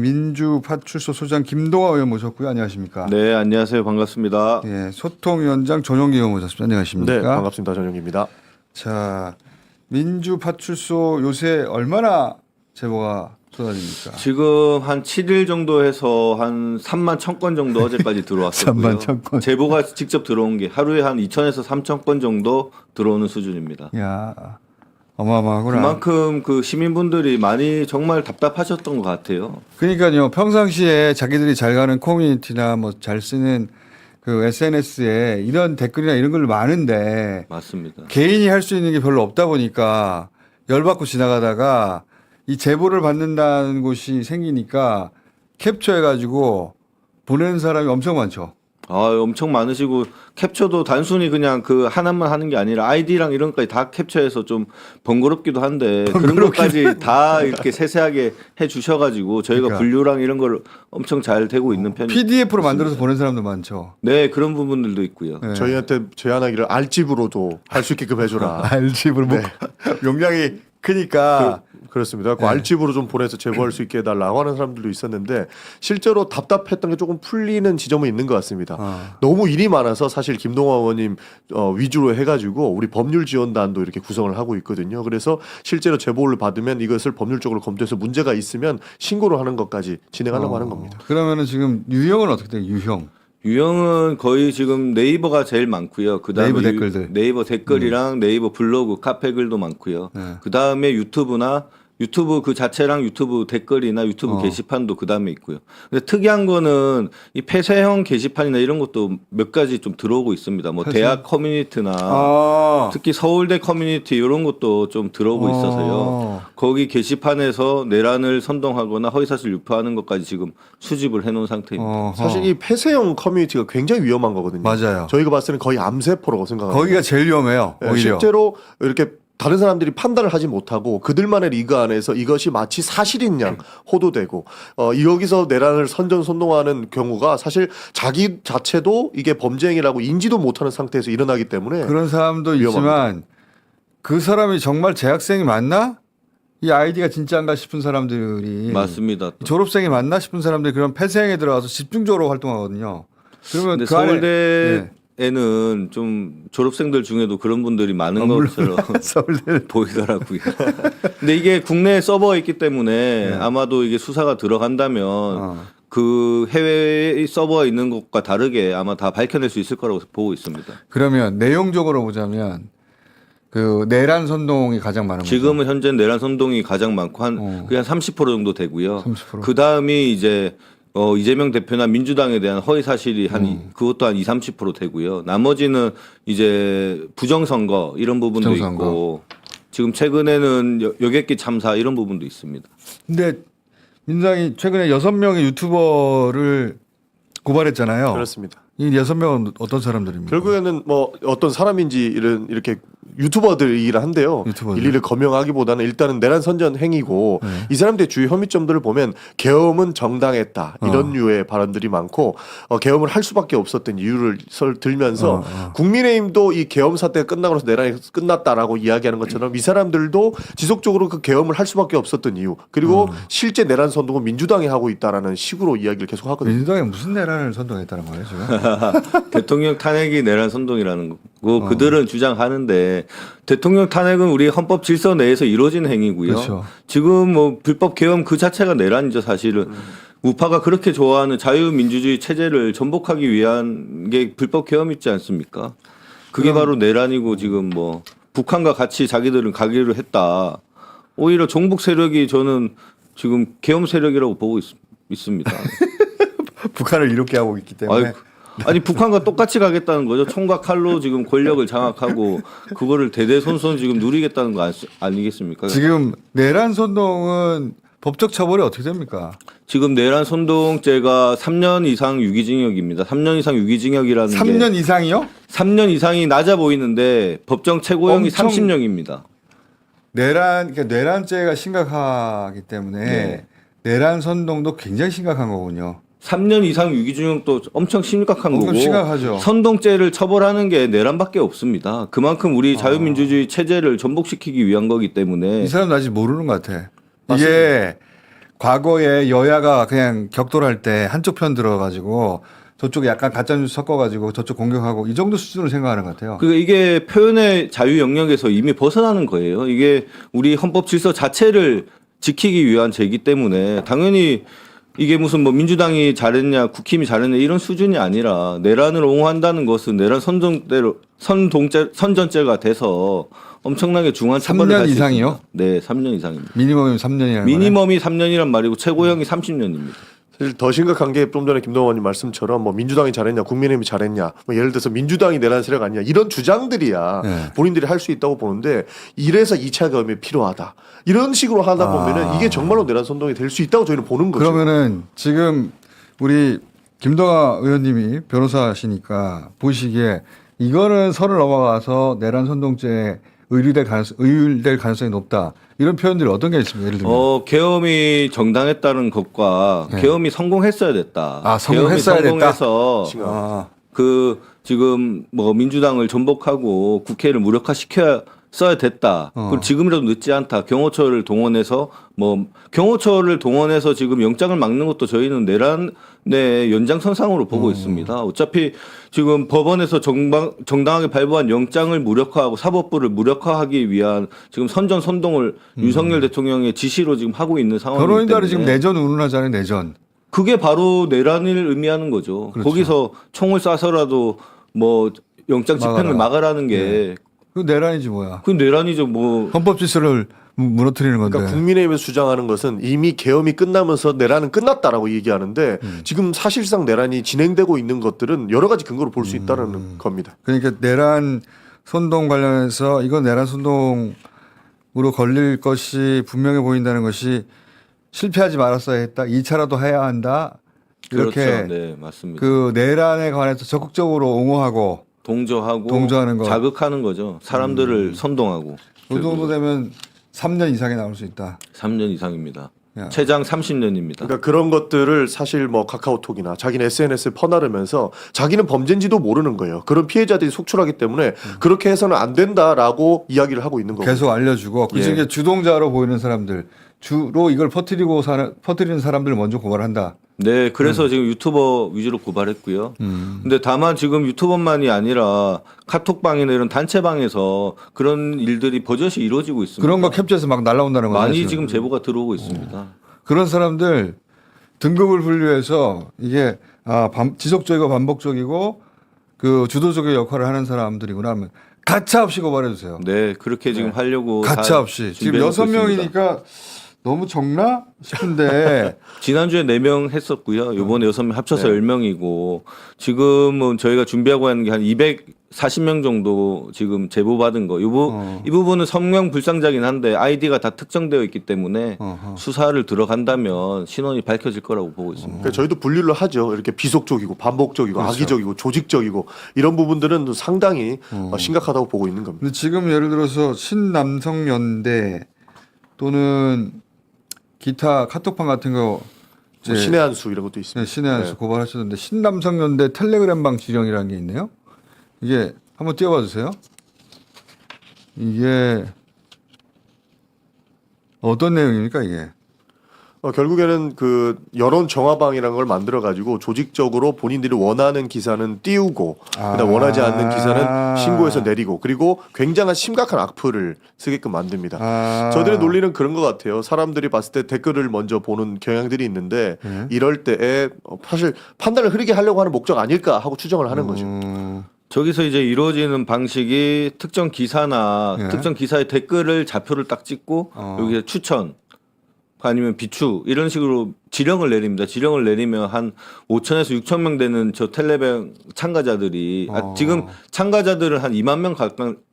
민주파출소 소장 김동완 의원 모셨고요. 안녕하십니까? 네, 안녕하세요. 반갑습니다. 예, 소통위원장 전용기 의원 모셨습니다. 안녕하십니까? 네, 반갑습니다. 전용기입니다. 자, 민주파출소 요새 얼마나 제보가 쏟아집니까? 지금 한 7일 정도 해서 한 3만 1,000건 정도 어제까지 들어왔었고요. 3만 1,000건. 제보가 직접 들어온 게 하루에 한 2,000에서 3,000건 정도 들어오는 수준입니다. 야, 어마어마하구나. 그만큼 그 시민분들이 많이 정말 답답하셨던 것 같아요. 그러니까요. 평상시에 자기들이 잘 가는 커뮤니티나 뭐 잘 쓰는 그 SNS에 이런 댓글이나 이런 걸 많은데 맞습니다. 개인이 할 수 있는 게 별로 없다 보니까 열받고 지나가다가 이 제보를 받는다는 곳이 생기니까 캡처해가지고 보내는 사람이 엄청 많죠. 아, 엄청 많으시고 캡처도 단순히 그냥 그 하나만 하는 게 아니라 아이디랑 이런 것까지 다 캡처해서 좀 번거롭기도 한데 그런 것까지 다 이렇게 세세하게 해 주셔가지고 저희가 그러니까. 분류랑 이런 걸 엄청 잘 되고 있는 편이에요. PDF로 만들어서 보낸 사람도 많죠. 네, 그런 부분들도 있고요. 네. 저희한테 제안하기를 알집으로도 할 수 있게끔 해줘라. 알집으로 뭐 용량이 크니까 그렇습니다. 그 네. 알집으로 좀 보내서 제보할 수 있게 해달라고 하는 사람들도 있었는데 실제로 답답했던 게 조금 풀리는 지점은 있는 것 같습니다. 너무 일이 많아서 사실 김동완 의원님 위주로 해가지고 우리 법률지원단도 이렇게 구성을 하고 있거든요. 그래서 실제로 제보를 받으면 이것을 법률적으로 검토해서 문제가 있으면 신고를 하는 것까지 진행하려고 하는 겁니다. 그러면은 지금 유형은 어떻게 돼요? 유형. 유형은 거의 지금 네이버가 제일 많고요. 그다음에 네이버 댓글들. 네이버 댓글이랑 네이버 블로그, 카페 글도 많고요. 그다음에 유튜브 그 자체랑 유튜브 댓글이나 유튜브 게시판도 그다음에 있고요. 근데 특이한 거는 이 폐쇄형 게시판이나 이런 것도 몇 가지 좀 들어오고 있습니다. 뭐 대학 커뮤니티나 특히 서울대 커뮤니티 이런 것도 좀 들어오고 있어서요. 거기 게시판에서 내란을 선동하거나 허위사실 유포하는 것까지 지금 수집을 해놓은 상태입니다. 사실 이 폐쇄형 커뮤니티가 굉장히 위험한 거거든요. 맞아요. 저희가 봤을 때는 거의 암세포라고 생각합니다. 거기가 제일 위험해요. 네, 오히려. 실제로 이렇게 다른 사람들이 판단을 하지 못하고 그들만의 리그 안에서 이것이 마치 사실인 양 호도되고 여기서 내란을 선전선동하는 경우가 사실 자기 자체도 이게 범죄 행위라고 인지도 못하는 상태에서 일어나기 때문에 그런 사람도 위험합니다. 있지만 그 사람이 정말 재학생이 맞나? 이 아이디가 진짜인가 싶은 사람들이 맞습니다. 졸업생이 맞나 싶은 사람들이 그런 폐쇄행에 들어가서 집중적으로 활동하거든요. 그러면 근데 그 안에 서울대에는 좀 졸업생들 중에도 그런 분들이 많은 것처럼 서울대 보이더라고요. 근데 이게 국내 서버에 있기 때문에 아마도 이게 수사가 들어간다면 그 해외 서버에 있는 것과 다르게 아마 다 밝혀낼 수 있을 거라고 보고 있습니다. 그러면 내용적으로 보자면 그 내란 선동이 가장 많은 거죠. 지금은 현재 내란 선동이 가장 많고 그냥 30% 정도 되고요. 30%. 그 다음이 이제 이재명 대표나 민주당에 대한 허위 사실이 그것도 한 20-30% 되고요. 나머지는 이제 부정선거 이런 부분도 부정선거. 있고 지금 최근에는 여객기 참사 이런 부분도 있습니다. 근데 민주당이 최근에 6명의 유튜버를 고발했잖아요. 그렇습니다. 이 6명은 어떤 사람들입니까? 결국에는 뭐 어떤 사람인지 이렇게 유튜버들이라 한데요. 유튜버들. 일일이 검명하기보다는 일단은 내란 선전 행위고 이 사람들의 주요 혐의점들을 보면 계엄은 정당했다 이런 류의 발언들이 많고 계엄을 할 수밖에 없었던 이유를 들면서 국민의힘도 이 계엄 사태가 끝나고 나서 내란이 끝났다라고 이야기하는 것처럼 이 사람들도 지속적으로 그 계엄을 할 수밖에 없었던 이유 그리고 실제 내란 선동은 민주당이 하고 있다라는 식으로 이야기를 계속 하거든요. 민주당이 무슨 내란을 선동했다는 거예요 지금? 대통령 탄핵이 내란 선동이라는 거고 그들은 주장하는데 대통령 탄핵은 우리 헌법 질서 내에서 이루어지는 행위고요. 그렇죠. 지금 뭐 불법 계엄 그 자체가 내란이죠 사실은. 우파가 그렇게 좋아하는 자유민주주의 체제를 전복하기 위한 게 불법 계엄 있지 않습니까? 그게 바로 내란이고 지금 뭐 북한과 같이 자기들은 가기로 했다. 오히려 종북 세력이 저는 지금 계엄 세력이라고 보고 있습니다. 북한을 이롭게 하고 있기 때문에. 아니 북한과 똑같이 가겠다는 거죠. 총과 칼로 지금 권력을 장악하고 그거를 대대손손 지금 누리겠다는 거 아니겠습니까? 지금 내란 선동은 법적 처벌이 어떻게 됩니까? 지금 내란 선동죄가 3년 이상 유기징역입니다. 3년 이상 유기징역이라는 3년 게 이상이요? 3년 이상이 낮아 보이는데 법정 최고형이 엄청 30년입니다. 그러니까 내란죄가 심각하기 때문에 내란 선동도 굉장히 심각한 거군요. 3년 이상 유기징역도 엄청 심각한 엄청 거고 심각하죠. 선동죄를 처벌하는 게 내란밖에 없습니다. 그만큼 우리 자유민주주의 체제를 전복시키기 위한 거기 때문에 이 사람도 아직 모르는 것 같아. 맞습니다. 이게 과거에 여야가 그냥 격돌할 때 한쪽 편 들어가지고 저쪽에 약간 가짜뉴스 섞어가지고 저쪽 공격하고 이 정도 수준으로 생각하는 것 같아요. 그러니까 이게 표현의 자유 영역에서 이미 벗어나는 거예요. 이게 우리 헌법 질서 자체를 지키기 위한 죄이기 때문에 당연히 이게 무슨 뭐 민주당이 잘했냐, 국힘이 잘했냐 이런 수준이 아니라 내란을 옹호한다는 것은 내란 선전죄가 돼서 엄청나게 중한 처벌을 3년 할수 이상이요? 있습니다. 네, 3년 이상입니다. 미니멈이 3년이라는 미니멈이 3년이란 말이고 최고형이 30년입니다. 사실 더 심각한 게 좀 전에 김동완 의원님 말씀처럼 뭐 민주당이 잘했냐 국민의힘이 잘했냐 뭐 예를 들어서 민주당이 내란 세력 아니냐 이런 주장들이야 네. 본인들이 할 수 있다고 보는데 이래서 2차 계엄이 필요하다 이런 식으로 하다 보면은 이게 정말로 내란 선동이 될 수 있다고 저희는 보는 거죠. 그러면은 지금 우리 김동완 의원님이 변호사시니까 보시기에 이거는 선을 넘어가서 내란 선동죄에 의율될 가능성이 높다. 이런 표현들이 어떤 게 있습니까? 예를 들면. 계엄이 정당했다는 것과 네. 계엄이 성공했어야 됐다. 아, 성공했어야 계엄이 됐다? 성공해서 아, 그 지금 뭐 민주당을 전복하고 국회를 무력화시켜야 써야 됐다. 그리고 지금이라도 늦지 않다. 경호처를 동원해서 지금 영장을 막는 것도 저희는 내란의 연장선상으로 보고 있습니다. 어차피 지금 법원에서 정당하게 발부한 영장을 무력화하고 사법부를 무력화하기 위한 지금 선동을 윤석열 대통령의 지시로 지금 하고 있는 상황이기 때문에 변호인단이 지금 내전 운운하잖아요. 내전. 그게 바로 내란을 의미하는 거죠. 그렇죠. 거기서 총을 쏴서라도 뭐 영장 집행을 막으라는 게 그 내란이지 뭐야. 그 내란이죠. 뭐 헌법 질서를 무너뜨리는 건데. 그러니까 국민의힘에서 주장하는 것은 이미 계엄이 끝나면서 내란은 끝났다라고 얘기하는데 지금 사실상 내란이 진행되고 있는 것들은 여러 가지 근거로 볼 수 있다는 겁니다. 그러니까 내란 선동 관련해서 이건 내란 선동으로 걸릴 것이 분명해 보인다는 것이 실패하지 말았어야 했다. 2차라도 해야 한다. 이렇게 그렇죠. 네, 맞습니다. 그 내란에 관해서 적극적으로 옹호하고 동조하는 거. 자극하는 거죠. 사람들을 선동하고. 그 정도 되면 3년 이상이 나올 수 있다. 3년 이상입니다. 야. 최장 30년입니다. 그러니까 그런 것들을 사실 뭐 카카오톡이나 자기는 SNS에 퍼나르면서 자기는 범죄인지도 모르는 거예요. 그런 피해자들이 속출하기 때문에 그렇게 해서는 안 된다라고 이야기를 하고 있는 거고. 계속 알려주고 그 중에 주동자로 보이는 사람들 주로 이걸 퍼뜨리는 사람들을 먼저 고발한다. 네, 그래서 지금 유튜버 위주로 고발했고요. 근데 다만 지금 유튜버만이 아니라 카톡방이나 이런 단체방에서 그런 일들이 버젓이 이루어지고 있습니다. 그런 거 캡처해서 막 날라온다는 거죠. 많이 지금 제보가 들어오고 있습니다. 그런 사람들 등급을 분류해서 이게 지속적이고 반복적이고 그 주도적인 역할을 하는 사람들이구나 하면 가차 없이 고발해 주세요. 네, 그렇게 지금 하려고 가차 다 없이 지금 준비해놓고 있습니다. 6명이니까 너무 적나 싶은데 지난주에 4명 했었고요. 이번에 6명 합쳐서 네. 10명이고 지금은 저희가 준비하고 하는 게 한 240명 정도 지금 제보받은 거. 이 부분은 성명 불상자긴 한데 아이디가 다 특정되어 있기 때문에 수사를 들어간다면 신원이 밝혀질 거라고 보고 있습니다. 그러니까 저희도 분류를 하죠. 이렇게 비속적이고 반복적이고 그렇죠. 악의적이고 조직적이고 이런 부분들은 상당히 심각하다고 보고 있는 겁니다. 근데 지금 예를 들어서 신남성연대 또는 기타 카톡방 같은 거 이제 뭐 신의 한수 이런 것도 있습니다. 신의 한수 네. 고발하셨는데 신남성연대 텔레그램방 지령이라는 게 있네요. 이게 한번 띄워봐 주세요. 이게 어떤 내용입니까 이게? 결국에는 그 여론 정화방이라는 걸 만들어 가지고 조직적으로 본인들이 원하는 기사는 띄우고 그다음 원하지 않는 기사는 신고해서 내리고 그리고 굉장한 심각한 악플을 쓰게끔 만듭니다. 저들의 논리는 그런 것 같아요. 사람들이 봤을 때 댓글을 먼저 보는 경향들이 있는데 이럴 때에 사실 판단을 흐리게 하려고 하는 목적 아닐까 하고 추정을 하는 거죠. 저기서 이제 이루어지는 방식이 특정 기사나 예. 특정 기사의 댓글을 좌표를 딱 찍고 여기에 추천 아니면 비추 이런 식으로 지령을 내립니다. 지령을 내리면 한 5천에서 6천 명 되는 저 텔레뱅 참가자들이 지금 참가자들은 한 2만 명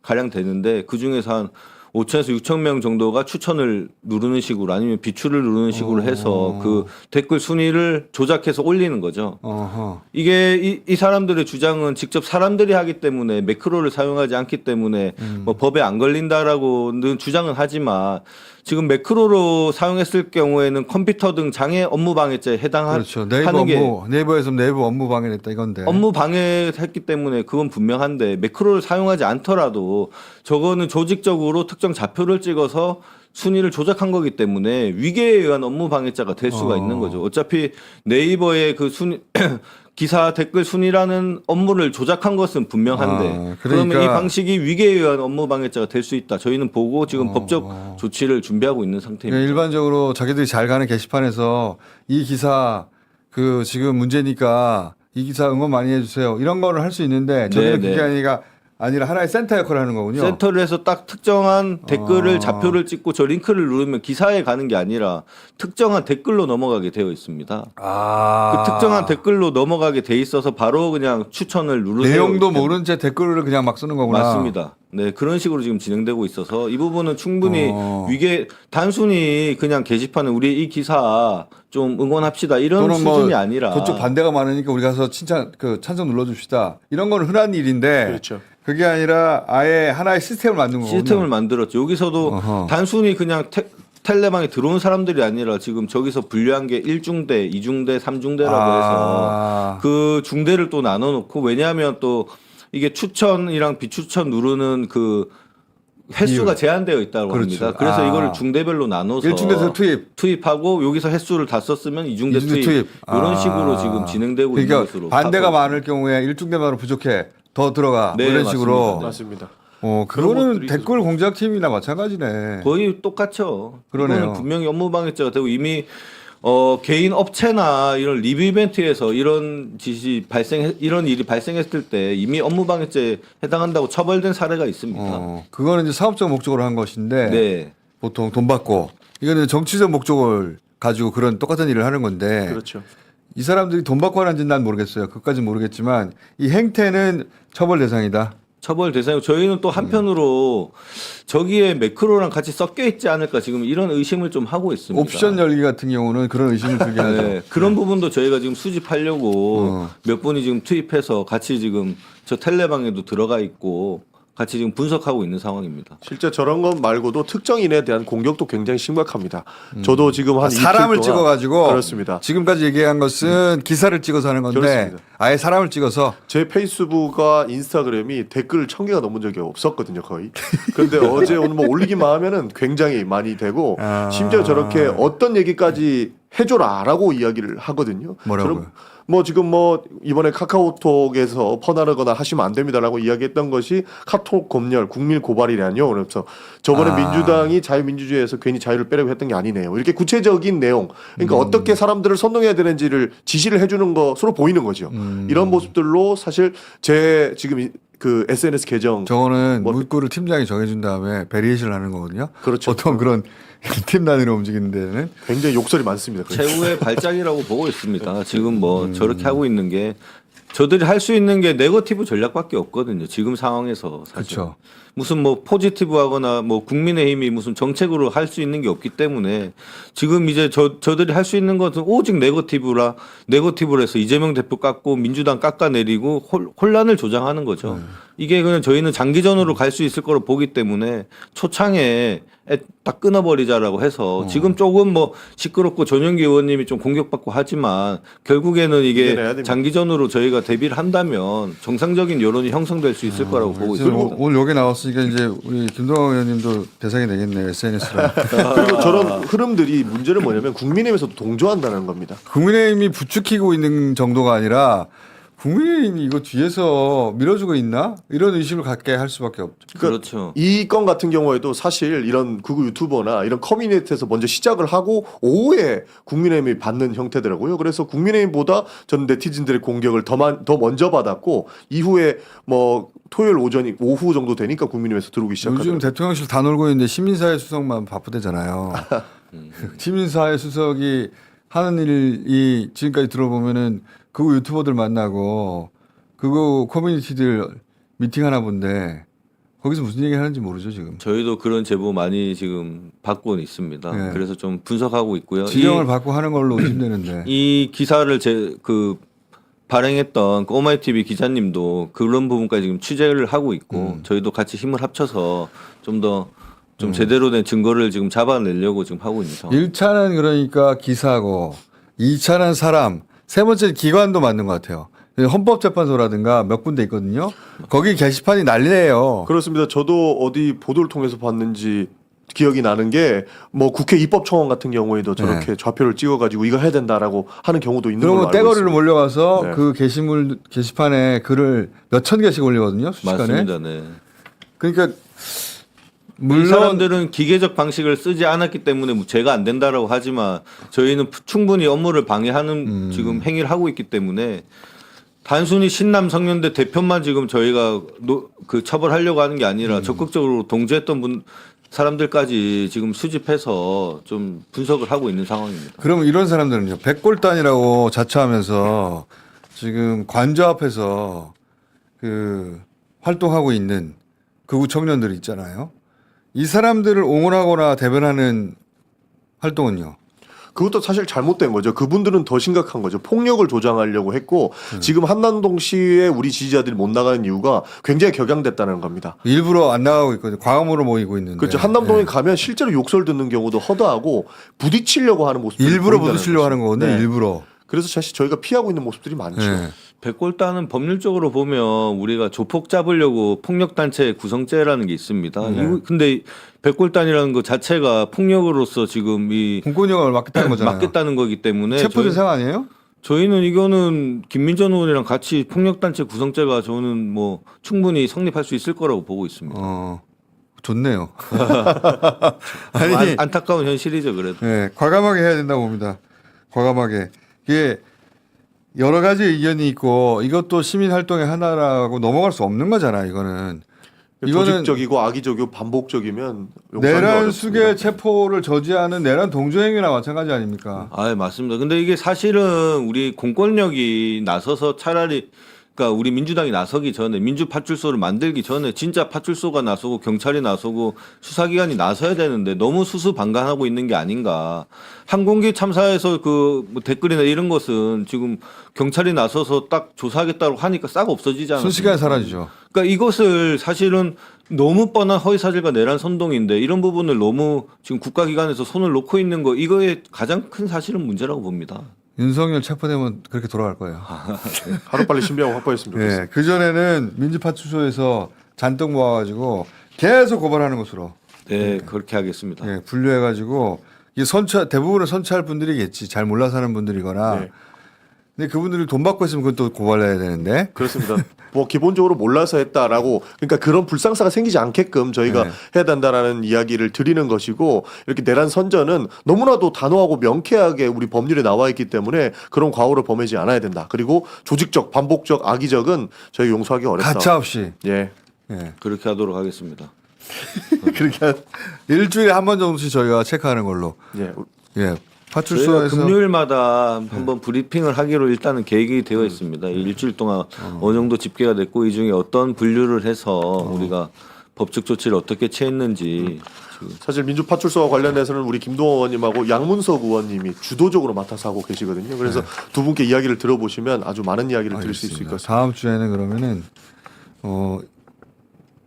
가량 되는데 그 중에서 한 5천에서 6천 명 정도가 추천을 누르는 식으로 아니면 비추를 누르는 식으로 해서 그 댓글 순위를 조작해서 올리는 거죠. 이게 이 사람들의 주장은 직접 사람들이 하기 때문에 매크로를 사용하지 않기 때문에 뭐 법에 안 걸린다라고는 주장은 하지만 지금 매크로로 사용했을 경우에는 컴퓨터 등 장애 업무 방해죄에 해당하는 그렇죠. 네이버에서 내부 업무 방해했다 이건데. 업무 방해했기 때문에 그건 분명한데 매크로를 사용하지 않더라도 저거는 조직적으로 특정 좌표를 찍어서 순위를 조작한 거기 때문에 위계에 의한 업무 방해자가 될 수가 있는 거죠. 어차피 네이버의 그 순위 기사 댓글 순위라는 업무를 조작한 것은 분명한데 그러면 이 방식이 위계에 의한 업무 방해자가 될 수 있다. 저희는 보고 지금 법적 조치를 준비하고 있는 상태입니다. 그러니까 일반적으로 자기들이 잘 가는 게시판에서 이 기사 그 지금 문제니까 이 기사 응원 많이 해주세요. 이런 거를 할 수 있는데 저희는 네, 그게 아니라 하나의 센터 역할을 하는 거군요. 센터를 해서 딱 특정한 댓글을 좌표를 찍고 저 링크를 누르면 기사에 가는 게 아니라 특정한 댓글로 넘어가게 되어 있습니다. 그 특정한 댓글로 넘어가게 돼 있어서 바로 그냥 추천을 누르세요. 내용도 모른 채 댓글을 그냥 막 쓰는 거구나. 맞습니다. 네, 그런 식으로 지금 진행되고 있어서 이 부분은 충분히 위계 단순히 그냥 게시판에 우리 이 기사 좀 응원합시다 이런 수준이 아니라 그쪽 반대가 많으니까 우리 가서 찬성 눌러줍시다 이런 건 흔한 일인데 그렇죠. 그게 아니라 아예 하나의 시스템을 만든 거군요. 시스템을 만들었죠. 여기서도 단순히 그냥 텔레방에 들어온 사람들이 아니라 지금 저기서 분류한 게 1중대, 2중대, 3중대라고 해서 그 중대를 또 나눠놓고 왜냐하면 또 이게 추천이랑 비추천 누르는 그 횟수가 제한되어 있다고 그렇죠. 합니다. 그래서 이거를 중대별로 나눠서 1중대에서 투입하고 여기서 횟수를 다 썼으면 2중대 투입. 이런 식으로 지금 진행되고 그러니까 있는 것으로 반대가 파악하고 많을 경우에 1중대만으로 부족해. 더 들어가. 네, 이런 맞습니다. 식으로. 맞습니다. 그거는 댓글 공작팀이나 마찬가지네. 거의 똑같죠. 그러네요. 이거는 분명히 업무 방해죄가 되고 이미 개인 업체나 이런 리뷰 이벤트에서 이런 이런 일이 발생했을 때 이미 업무 방해죄에 해당한다고 처벌된 사례가 있습니다. 그거는 이제 사업적 목적으로 한 것인데 네. 보통 돈 받고 이거는 정치적 목적을 가지고 그런 똑같은 일을 하는 건데 그렇죠. 이 사람들이 돈 받고 하는지는 난 모르겠어요. 그것까지는 모르겠지만 이 행태는 처벌 대상이다. 처벌 대상이고 저희는 또 한편으로 저기에 매크로랑 같이 섞여 있지 않을까 지금 이런 의심을 좀 하고 있습니다. 옵션 열기 같은 경우는 그런 의심을 들게 하죠. 네, 그런 부분도 저희가 지금 수집하려고 몇 분이 지금 투입해서 같이 지금 저 텔레방에도 들어가 있고 같이 지금 분석하고 있는 상황입니다. 실제 저런 것 말고도 특정인에 대한 공격도 굉장히 심각합니다. 저도 지금 한 사람을 이틀 동안 찍어가지고 그렇습니다. 지금까지 얘기한 것은 기사를 찍어서 하는 건데 그렇습니다. 아예 사람을 찍어서 제 페이스북과 인스타그램이 댓글 1000개가 넘은 적이 없었거든요, 거의. 그런데 어제 오늘 뭐 올리기만 하면은 굉장히 많이 되고 심지어 저렇게 어떤 얘기까지 해줘라라고 이야기를 하거든요. 뭐라고요? 뭐 지금 뭐 이번에 카카오톡에서 퍼나르거나 하시면 안 됩니다라고 이야기했던 것이 카톡 검열 국민 고발이라뇨. 그래서 저번에 민주당이 자유민주주의에서 괜히 자유를 빼려고 했던 게 아니네요. 이렇게 구체적인 내용, 그러니까 어떻게 사람들을 선동해야 되는지를 지시를 해주는 것으로 보이는 거죠. 이런 모습들로 사실 제 지금 그 SNS 계정 저거는 문구를 팀장이 정해준 다음에 베리에이션을 하는 거거든요. 그렇죠. 보통 그런 팀 단위로 움직이는 데는 굉장히 욕설이 많습니다. 최후의 발작이라고 보고 있습니다. 지금 뭐 저렇게 하고 있는 게 저들이 할 수 있는 게 네거티브 전략밖에 없거든요. 지금 상황에서 사실. 그렇죠. 무슨 뭐 포지티브하거나 뭐 국민의힘이 무슨 정책으로 할 수 있는 게 없기 때문에 지금 이제 저들이 할 수 있는 것은 오직 네거티브로 해서 이재명 대표 깎고 민주당 깎아내리고 혼란을 조장하는 거죠. 이게 그냥 저희는 장기전으로 갈 수 있을 거로 보기 때문에 초창에 딱 끊어버리자라고 해서 지금 조금 뭐 시끄럽고 전용기 의원님이 좀 공격받고 하지만 결국에는 이게 장기전으로 저희가 대비를 한다면 정상적인 여론이 형성될 수 있을 거라고 보고 있습니다. 오늘 여기 나왔으니까 이제 우리 김동완 의원님도 대상이 되겠네요. SNS로. 그리고 저런 흐름들이 문제는 뭐냐면 국민의힘에서도 동조한다는 겁니다. 국민의힘이 부추기고 있는 정도가 아니라 국민의힘이 이거 뒤에서 밀어주고 있나? 이런 의심을 갖게 할 수밖에 없죠. 그렇죠. 이 건 같은 경우에도 사실 이런 극우 유튜버나 이런 커뮤니티에서 먼저 시작을 하고 오후에 국민의힘이 받는 형태더라고요. 그래서 국민의힘보다 전 네티즌들의 공격을 더 먼저 받았고 이후에 뭐 토요일 오후 정도 되니까 국민의힘에서 들어오기 시작하더라고요. 요즘 대통령실 다 놀고 있는데 시민사회 수석만 바쁘대잖아요. 시민사회 수석이 하는 일이 지금까지 들어보면은 그거 유튜버들 만나고 그거 커뮤니티들 미팅하나 본데 거기서 무슨 얘기 하는지 모르죠 지금. 저희도 그런 제보 많이 지금 받고 있습니다. 네. 그래서 좀 분석하고 있고요. 지령을 받고 하는 걸로 의심되는데. 이 기사를 발행했던 꼬마이 TV 기자님도 그런 부분까지 지금 취재를 하고 있고 저희도 같이 힘을 합쳐서 좀 더 좀 제대로 된 증거를 지금 잡아내려고 지금 하고 있는 상황. 1차는 그러니까 기사고 2차는 사람, 세 번째 기관도 맞는 것 같아요. 헌법재판소라든가 몇 군데 있거든요. 거기 게시판이 난리예요. 그렇습니다. 저도 어디 보도를 통해서 봤는지 기억이 나는 게 뭐 국회 입법청원 같은 경우에도 저렇게 좌표를 찍어가지고 이거 해야 된다라고 하는 경우도 있는 걸로 그리고 알고 떼거리를 있습니다. 몰려가서 네. 그 게시판에 글을 몇천 개씩 올리거든요. 순식간에. 맞습니다. 네. 그러니까 이 물론 사람들은 기계적 방식을 쓰지 않았기 때문에 뭐 죄가 안 된다라고 하지만 저희는 충분히 업무를 방해하는 지금 행위를 하고 있기 때문에 단순히 신남 성년대 대표만 지금 저희가 그 처벌하려고 하는 게 아니라 적극적으로 동조했던 사람들까지 지금 수집해서 좀 분석을 하고 있는 상황입니다. 그러면 이런 사람들은요. 백골단이라고 자처하면서 지금 관저 앞에서 그 활동하고 있는 극우 청년들 있잖아요. 이 사람들을 옹호하거나 대변하는 활동은요. 그것도 사실 잘못된 거죠. 그분들은 더 심각한 거죠. 폭력을 조장하려고 했고 지금 한남동시에 우리 지지자들이 못 나가는 이유가 굉장히 격양됐다는 겁니다. 일부러 안 나가고 있거든요. 광화문으로 모이고 있는데. 그렇죠. 한남동에 네. 가면 실제로 욕설 듣는 경우도 허다하고 부딪히려고 하는 모습이 일부러 부딪히려고 하는 거거든요. 네. 일부러. 그래서 사실 저희가 피하고 있는 모습들이 많죠. 네. 백골단은 법률적으로 보면 우리가 조폭 잡으려고 폭력단체 구성죄라는 게 있습니다. 근데 백골단이라는 것 자체가 폭력으로서 지금 이 공권력을 막겠다는 거잖아요. 막겠다는 거기 때문에 체포 대상 아니에요? 저희는 이거는 김민전 의원이랑 같이 폭력단체 구성죄가 저는 뭐 충분히 성립할 수 있을 거라고 보고 있습니다. 좋네요. 아니, 안타까운 현실이죠, 그래도. 네, 과감하게 해야 된다고 봅니다. 과감하게. 이게 여러 가지 의견이 있고 이것도 시민 활동의 하나라고 넘어갈 수 없는 거잖아요. 이거는 조직적이고 악의적이고 반복적이면 용서하기가 내란 어렵습니다. 수계 체포를 저지하는 내란 동조행위나 마찬가지 아닙니까? 아, 맞습니다. 근데 이게 사실은 우리 공권력이 나서서 차라리 그러니까 우리 민주당이 나서기 전에 민주파출소를 만들기 전에 진짜 파출소가 나서고 경찰이 나서고 수사기관이 나서야 되는데 너무 수수방관하고 있는 게 아닌가. 항공기 참사에서 그뭐 댓글이나 이런 것은 지금 경찰이 나서서 딱 조사하겠다고 하니까 싹 없어지잖아요. 순식간에 사라지죠. 그러니까 이것을 사실은 너무 뻔한 허위사실과 내란 선동인데 이런 부분을 너무 지금 국가기관에서 손을 놓고 있는 거 이거의 가장 큰 사실은 문제라고 봅니다. 윤석열 체포되면 그렇게 돌아갈 거예요. 하루빨리 신병을 확보했으면 좋겠습니다. 네, 그전에는 민주파출소에서 잔뜩 모아가지고 계속 고발하는 것으로 네, 그렇게 하겠습니다. 예, 분류해가지고 이게 대부분은 선처할 분들이겠지. 잘 몰라서 하는 분들이거나. 네. 근데 그분들이 돈 받고 있으면 그건 또 고발해야 되는데. 그렇습니다. 뭐 기본적으로 몰라서 했다라고 그러니까 그런 불상사가 생기지 않게끔 저희가 네. 해야 된다라는 이야기를 드리는 것이고 이렇게 내란 선전은 너무나도 단호하고 명쾌하게 우리 법률에 나와 있기 때문에 그런 과오를 범하지 않아야 된다. 그리고 조직적, 반복적, 악의적은 저희 용서하기 어렵다. 가차 없이. 예. 예. 그렇게 하도록 하겠습니다. 그렇게 일주일에 한 번 정도씩 저희가 체크하는 걸로. 예. 예. 저희가 파출소에서 금요일마다 한번 브리핑을 하기로 일단은 계획이 되어 있습니다. 일주일 동안 어느 정도 집계가 됐고 이 중에 어떤 분류를 해서 우리가 법적 조치를 어떻게 취했는지 지금 사실 민주파출소와 관련해서는 우리 김동원 의원님하고 양문석 의원님이 주도적으로 맡아서 하고 계시거든요. 그래서 두 분께 이야기를 들어보시면 아주 많은 이야기를 들을 수 있을 것 같습니다. 다음 주에는 그러면은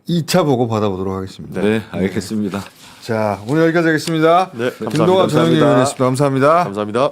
2차 보고 받아보도록 하겠습니다. 네, 알겠습니다. 자, 오늘 여기까지 하겠습니다. 네, 김동완 감사합니다. 전영기 의원이었습니다. 감사합니다. 감사합니다.